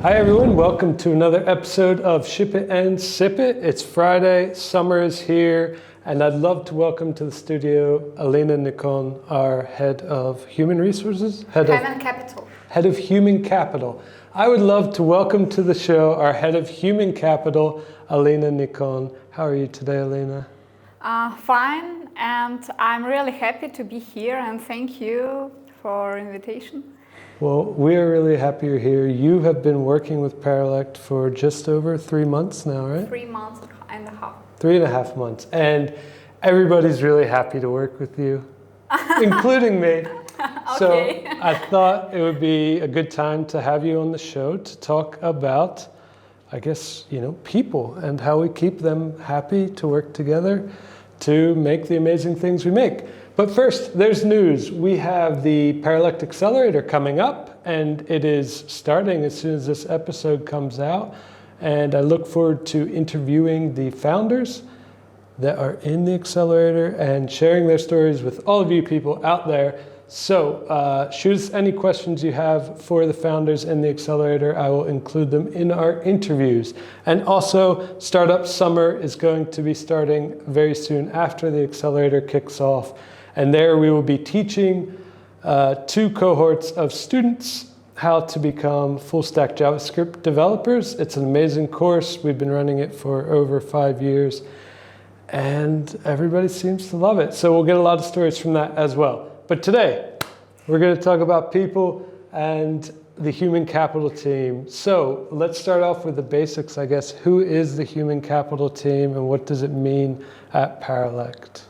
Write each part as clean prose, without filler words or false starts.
Hi everyone, welcome to another episode of Ship It and Sip It. It's Friday, summer is here, and I'd love to welcome to the studio Alina Nikon, our Head of Human Resources? Head of Human Capital. I would love to welcome to the show our Head of Human Capital, Alina Nikon. How are you today, Alina? Fine, and I'm really happy to be here, and thank you for invitation. Well, we are really happy you're here. You have been working with Paralect for just over 3 months now, right? 3 months and a half. 3.5 months. And everybody's really happy to work with you, including me. Okay. So I thought it would be a good time to have you on the show to talk about, I guess, people and how we keep them happy to work together to make the amazing things we make. But first, there's news. We have the Paralect Accelerator coming up, and it is starting as soon as this episode comes out. And I look forward to interviewing the founders that are in the accelerator and sharing their stories with all of you people out there. So shoot us any questions you have for the founders in the accelerator. I will include them in our interviews. And also, Startup Summer is going to be starting very soon after the accelerator kicks off. And there we will be teaching 2 cohorts of students how to become full-stack JavaScript developers. It's an amazing course. We've been running it for over 5 years, and everybody seems to love it. So we'll get a lot of stories from that as well. But today, we're going to talk about people and the human capital team. So let's start off with the basics, I guess. Who is the human capital team, and what does it mean at Paralect?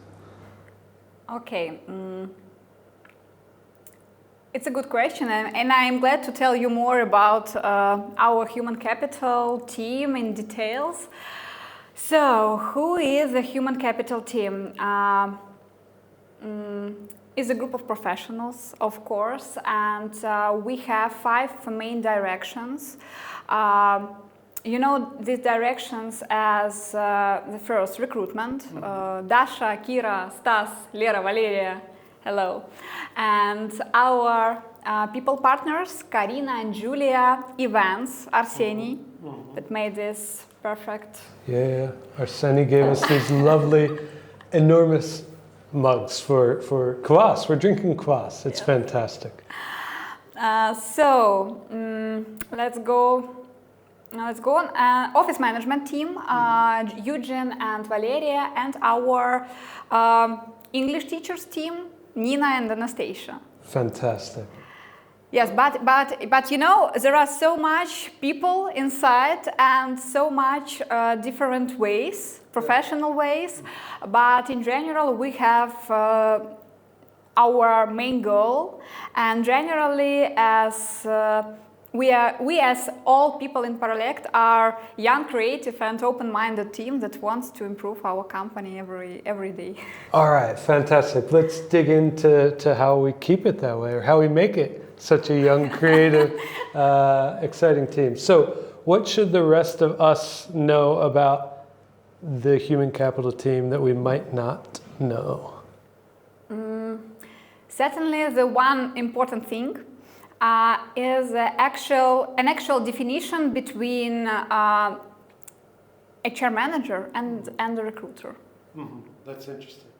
Okay, it's a good question, and I'm glad to tell you more about our human capital team in details. So, who is the human capital team? It's a group of professionals, of course, and we have 5 main directions. These directions as the first, recruitment. Dasha, Kira, Stas, Lera, Valeria, hello. And our people partners, Karina and Julia, events, Arseny, that made this perfect. Yeah. Arseny gave us these lovely, enormous mugs for kvass. We're drinking kvass. It's fantastic. Let's go. Now let's go on. Office management team, Eugene and Valeria, and our English teachers team, Nina and Anastasia. Fantastic. Yes, but there are so much people inside and so much different ways, professional ways, but in general we have our main goal, and generally as we as all people in Paralect are young, creative and open-minded team that wants to improve our company every day. All right, fantastic. Let's dig into how we keep it that way, or how we make it such a young, creative, exciting team. So what should the rest of us know about the human capital team that we might not know? Certainly the one important thing is an actual definition between HR manager and the recruiter. That's interesting.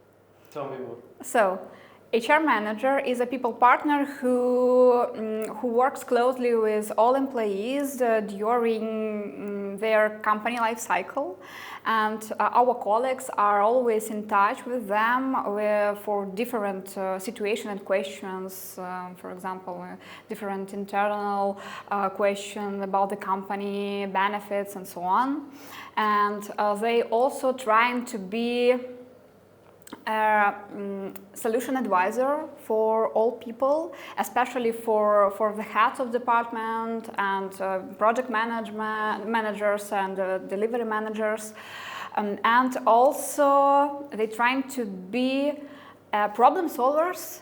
Tell me more. So, HR manager is a people partner who works closely with all employees during their company life cycle, and our colleagues are always in touch with them for different situations and questions. For example, different internal questions about the company, benefits, and so on. And they also trying to be solution advisor for all people, especially for the heads of department and project managers and delivery managers, and also they trying to be problem solvers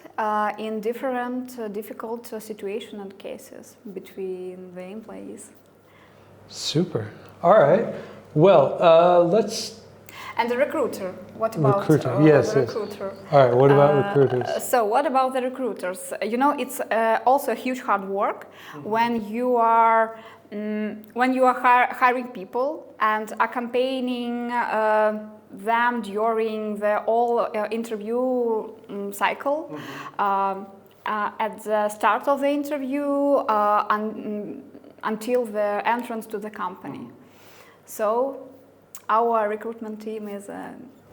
in different difficult situations and cases between the employees. Super. All right. Well, let's And the recruiter. What about recruiter? Yes, the yes. recruiter? All right. What about recruiters? So what about the recruiters? You know, it's also huge hard work when you are hiring people and accompanying them during the whole interview cycle. At the start of the interview until the entrance to the company. So our recruitment team is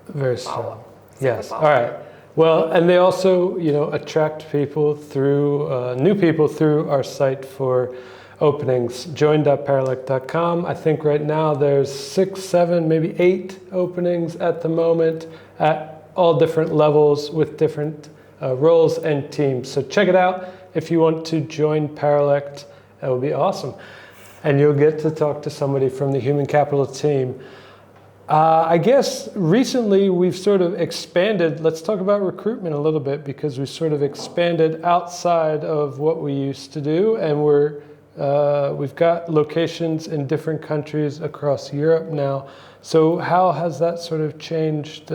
Very strong. super Yes. powerful. All right. Well, and they also, attract people through new people through our site for openings, join.paralect.com. I think right now there's 6, 7, maybe 8 openings at the moment at all different levels with different roles and teams. So check it out. If you want to join Paralect, that would be awesome. And you'll get to talk to somebody from the human capital team. I guess recently we've sort of expanded. Let's talk about recruitment a little bit, because we sort of expanded outside of what we used to do, and we've got locations in different countries across Europe now. So how has that sort of changed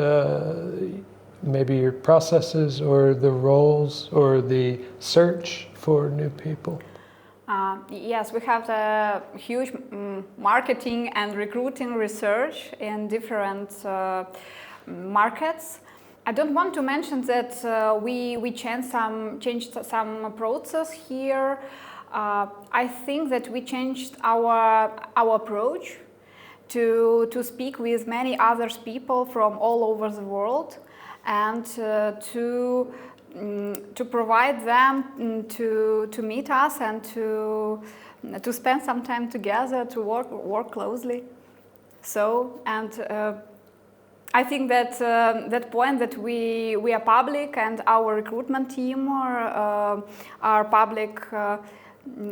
maybe your processes or the roles or the search for new people? Yes, we have a huge marketing and recruiting research in different markets. I don't want to mention that we changed some process here. I think that we changed our approach to speak with many other people from all over the world, and to provide them to meet us and to spend some time together, to work closely. So, and I think that that point that we are public and our recruitment team are public,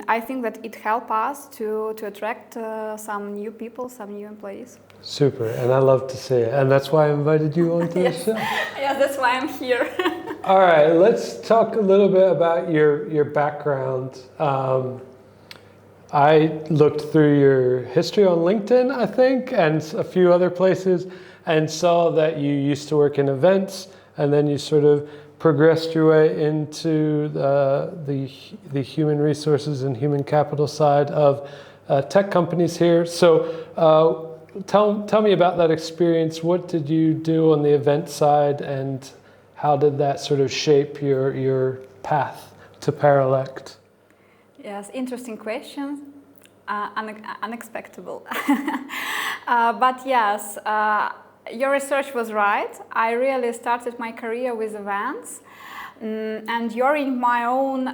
I think that it helps us to attract some new people, some new employees. Super, and I love to see it, and that's why I invited you onto the show. Yeah, that's why I'm here. All right, let's talk a little bit about your background. I looked through your history on LinkedIn, I think, and a few other places, and saw that you used to work in events, and then you sort of progressed your way into the human resources and human capital side of tech companies here. So tell me about that experience. What did you do on the event side, and how did that sort of shape your path to Paralect? Yes, interesting question. Unexpected. But yes, your research was right. I really started my career with events, and during my own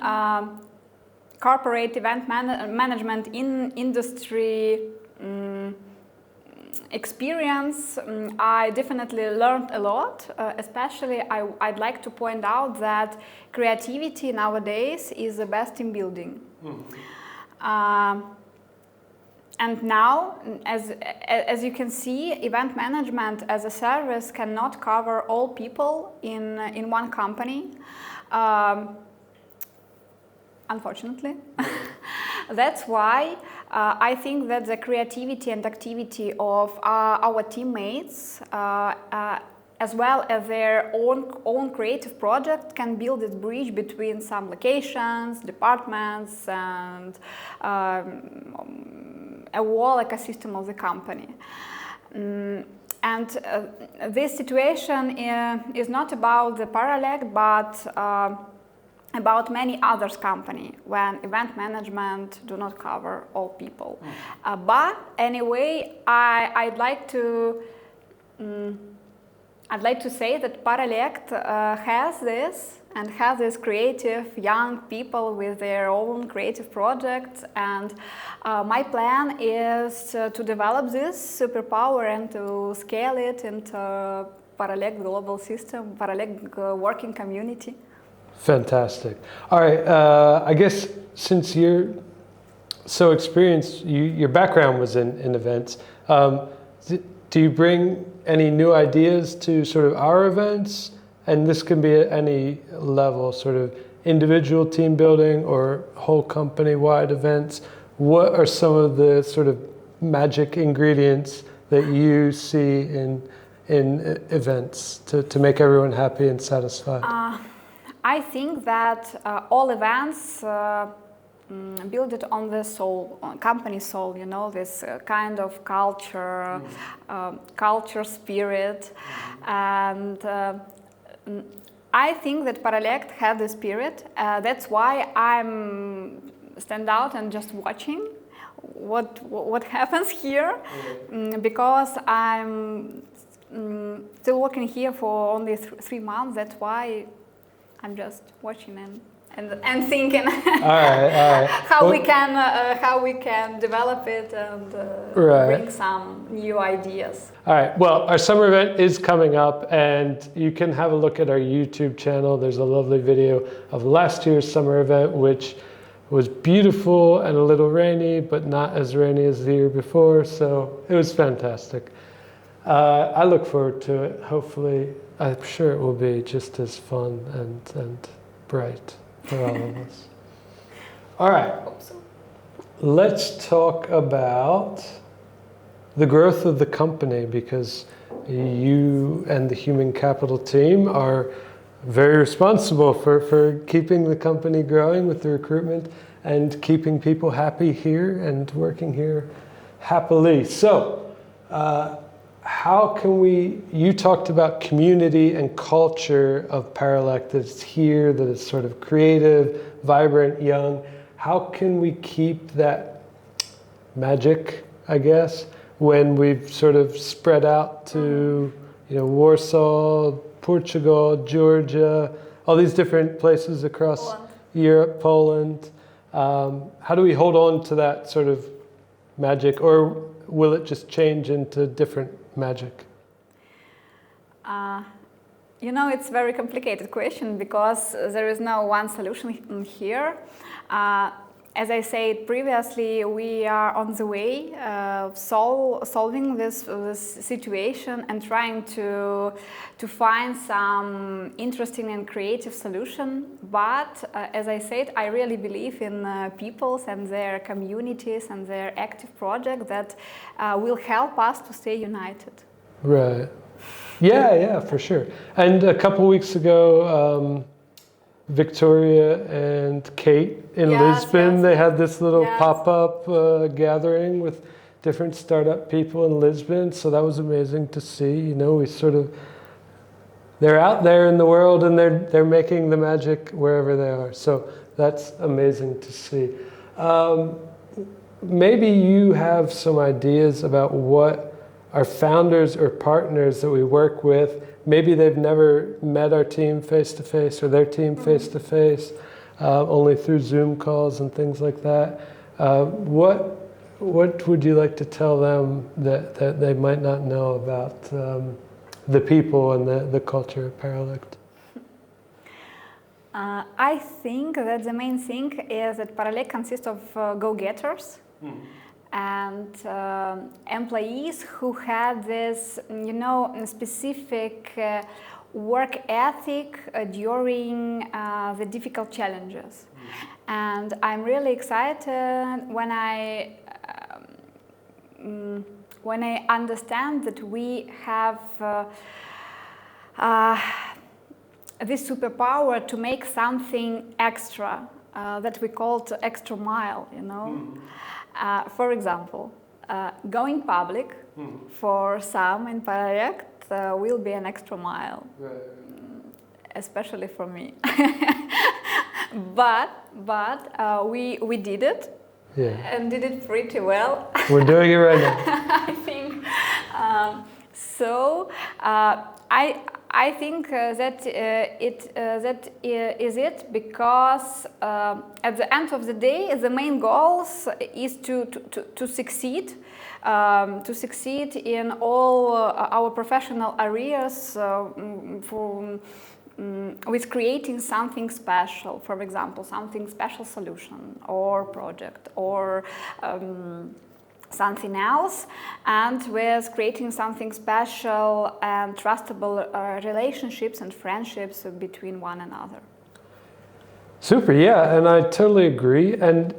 corporate event management industry experience, I definitely learned a lot. Especially, I'd like to point out that creativity nowadays is the best in building. And now, as you can see, event management as a service cannot cover all people in one company, unfortunately. That's why I think that the creativity and activity of our teammates, as well as their own creative project, can build this bridge between some locations, departments, and a whole ecosystem of the company. And this situation is not about the Paralect, but about many others company when event management do not cover all people. But anyway, I'd like to say that Paralect has this creative young people with their own creative projects, and my plan is to develop this superpower and to scale it into Paralect global system, Paralect working community. Fantastic. All right, I guess since you're so experienced, your background was in events, do you bring any new ideas to sort of our events? And this can be at any level, sort of individual team building or whole company-wide events. What are some of the sort of magic ingredients that you see in in events to make everyone happy and satisfied? I think that all events build it on the soul, on company soul, you know, this kind of culture, culture spirit. And I think that Paralect had the spirit. That's why I'm stand out and just watching what happens here, because I'm still working here for only 3 months. That's why I'm just watching and thinking all right. how we can develop it and bring some new ideas. All right. Well, our summer event is coming up, and you can have a look at our YouTube channel. There's a lovely video of last year's summer event, which was beautiful and a little rainy, but not as rainy as the year before. So it was fantastic. I look forward to it. Hopefully, I'm sure it will be just as fun and bright for all of us. All right. Hope so. Let's talk about the growth of the company, because you and the human capital team are very responsible for keeping the company growing with the recruitment and keeping people happy here and working here happily. So, how can you talked about community and culture of Paralect, that it's here, that it's sort of creative, vibrant, young. How can we keep that magic, I guess, when we've sort of spread out to, Warsaw, Portugal, Georgia, all these different places across Poland. Europe, Poland. How do we hold on to that sort of magic, or will it just change into different magic? It's a very complicated question, because there is no one solution here. As I said previously, we are on the way of solving this situation and trying to find some interesting and creative solution. But as I said, I really believe in peoples and their communities and their active project that will help us to stay united. Right. Yeah, for sure. And a couple weeks ago, Victoria and Kate in Lisbon, they had this little pop-up gathering with different startup people in Lisbon. So that was amazing to see. They're out there in the world, and they're making the magic wherever they are. So that's amazing to see. Maybe you have some ideas about what our founders or partners that we work with, maybe they've never met our team face-to-face or their team face-to-face, only through Zoom calls and things like that. What would you like to tell them that they might not know about the people and the culture of Paralect? I think that the main thing is that Paralect consists of go-getters. And employees who had this, specific work ethic during the difficult challenges. And I'm really excited when I understand that we have this superpower to make something extra that we call extra mile, For example, going public for some in Paralect will be an extra mile, especially for me. but we did it, and did it pretty well. We're doing it right now. I think so. I think that is it, because at the end of the day, the main goal is to succeed, in all our professional areas, with creating something special. For example, something special solution or project or something else, and with creating something special and trustable relationships and friendships between one another. Super, yeah, and I totally agree. And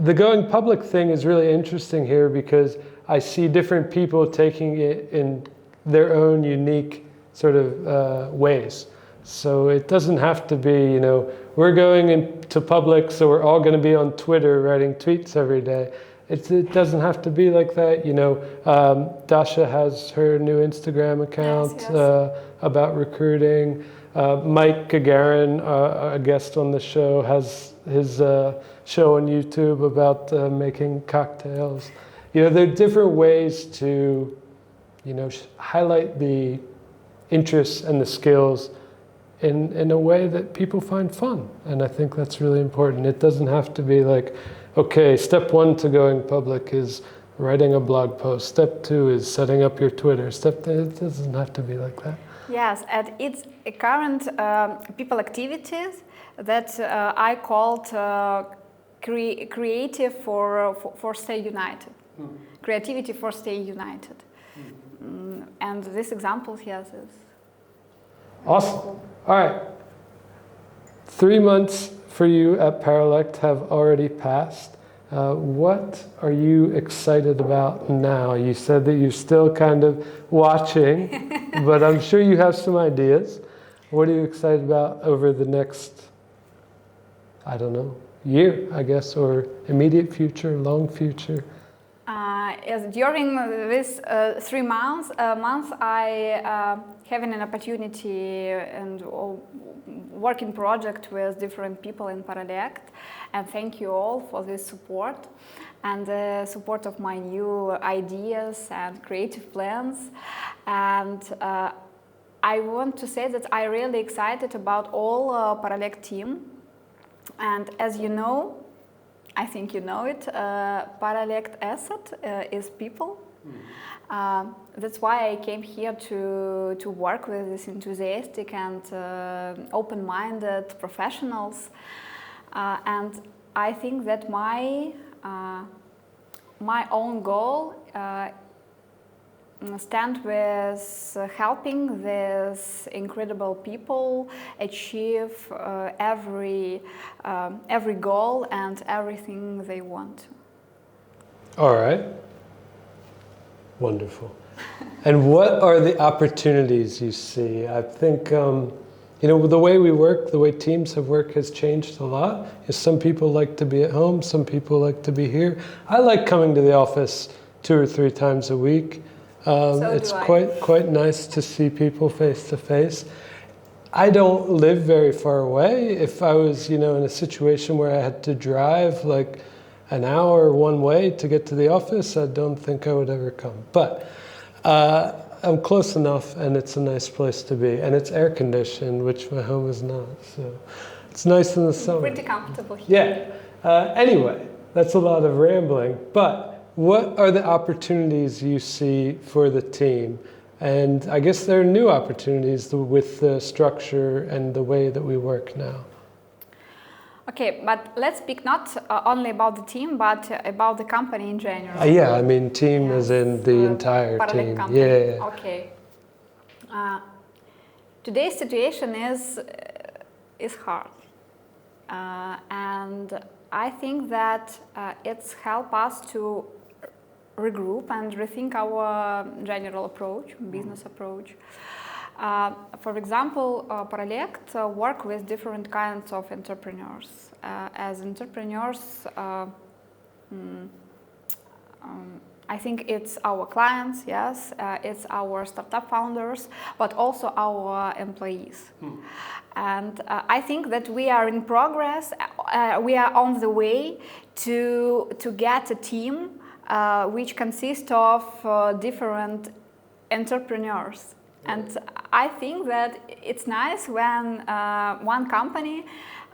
the going public thing is really interesting here, because I see different people taking it in their own unique sort of ways. So it doesn't have to be, you know, we're going into public, so we're all going to be on Twitter writing tweets every day. It doesn't have to be like that, you know. Dasha has her new Instagram account about recruiting. Mike Gagarin, a guest on the show, has his show on YouTube about making cocktails. You know, there are different ways to, you know, highlight the interests and the skills in a way that people find fun. And I think that's really important. It doesn't have to be like, okay, step 1 to going public is writing a blog post. Step 2 is setting up your Twitter. It doesn't have to be like that. Yes, and it's a current people activities that I called creative for stay united. Creativity for stay united. And this example, yes, is awesome. All right. 3 months for you at Paralect have already passed. What are you excited about now? You said that you're still kind of watching, but I'm sure you have some ideas. What are you excited about over the next, I don't know, year, I guess, or immediate future, long future? Yes, during this 3 months, I having an opportunity and working project with different people in Paralect, and thank you all for this support and the support of my new ideas and creative plans. And I want to say that I'm really excited about all Paralect team. And as you know, I think you know it, Paralect asset is people. That's why I came here to work with these enthusiastic and open-minded professionals. And I think that my own goal stand with helping these incredible people achieve every goal and everything they want. All right. Wonderful. And what are the opportunities you see? I think, you know, the way we work, the way teams have worked has changed a lot. Some people like to be at home, some people like to be here. I like coming to the office 2 or 3 times a week. It's quite nice to see people face to face. I don't live very far away. If I was, you know, in a situation where I had to drive like an hour one way to get to the office, I don't think I would ever come. But I'm close enough, and it's a nice place to be. And it's air conditioned, which my home is not. So it's nice in the summer. Pretty comfortable here. Yeah. Anyway, that's a lot of rambling. But what are the opportunities you see for the team? And I guess there are new opportunities with the structure and the way that we work now. Okay, but let's speak not only about the team, but about the company in general. Yeah, I mean team as in the entire team. Company. Yeah. Okay. Today's situation is hard, and I think that it's helped us to regroup and rethink our general approach, business approach. For example, Paralect work with different kinds of entrepreneurs. As entrepreneurs, I think it's our clients, yes, it's our startup founders, but also our employees. And I think that we are in progress, we are on the way to get a team which consists of different entrepreneurs. And I think that it's nice when one company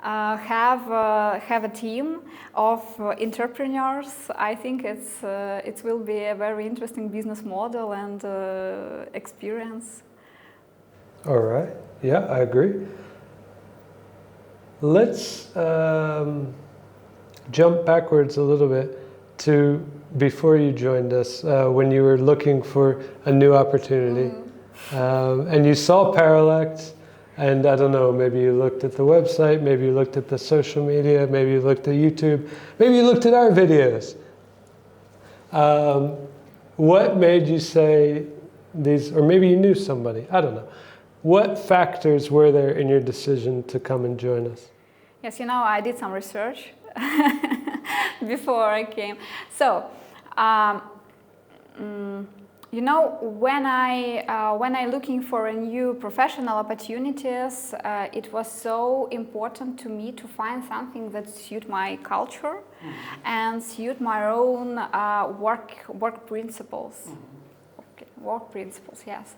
have a team of entrepreneurs. I think it will be a very interesting business model and experience. All right. Yeah, I agree. Let's jump backwards a little bit to before you joined us, when you were looking for a new opportunity. And you saw Paralect, and I don't know, maybe you looked at the website, maybe you looked at the social media, maybe you looked at YouTube, maybe you looked at our videos. What made you say these, or maybe you knew somebody, I don't know. What factors were there in your decision to come and join us? Yes, I did some research before I came. So, when I looking for a new professional opportunities, it was so important to me to find something that suit my culture and suit my own work principles. Okay, work principles, yes.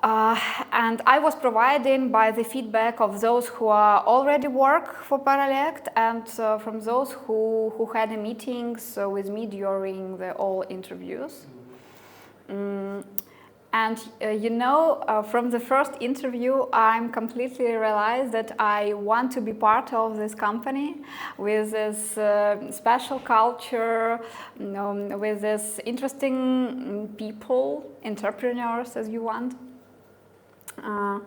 And I was provided by the feedback of those who already work for Paralect and from those who had meetings with me during all interviews. From the first interview, I'm completely realized that I want to be part of this company with this special culture, with this interesting people, entrepreneurs as you want. I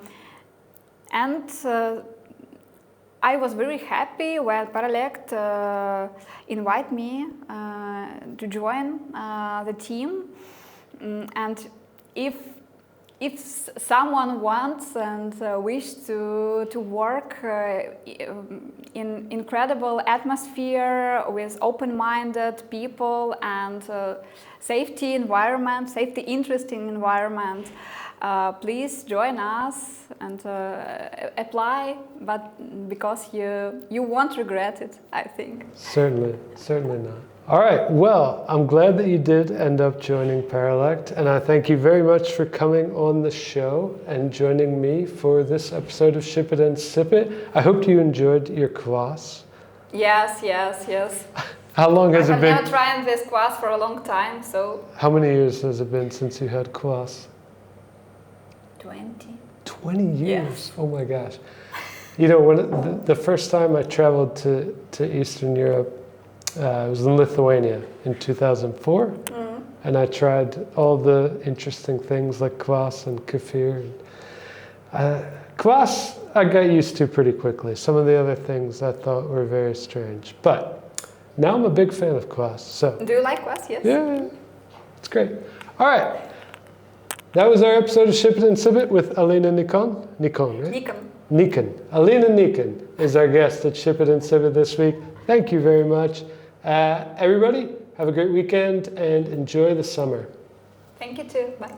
was very happy when Paralect invited me to join the team. And if someone wants and wish to work in incredible atmosphere with open-minded people and safety interesting environment, please join us and apply, but because you won't regret it, I think. Certainly not. All right, well, I'm glad that you did end up joining Paralect, and I thank you very much for coming on the show and joining me for this episode of Ship It and Sip It. I hope you enjoyed your kvass. Yes. How long has it been? I've been trying this kvass for a long time, so... How many years has it been since you had kvass? 20. 20 years? Yes. Oh my gosh. When the first time I traveled to Eastern Europe, I was in Lithuania in 2004, and I tried all the interesting things like kvass and kefir. Kvass I got used to pretty quickly. Some of the other things I thought were very strange, but now I'm a big fan of kvass. So. Do you like kvass? Yes. Yeah, it's great. All right, that was our episode of Ship It and Sip It with Alina Nikon. Nikon, right? Nikon. Alina Nikon is our guest at Ship It and Sip It this week. Thank you very much. Everybody, have a great weekend and enjoy the summer. Thank you too. Bye.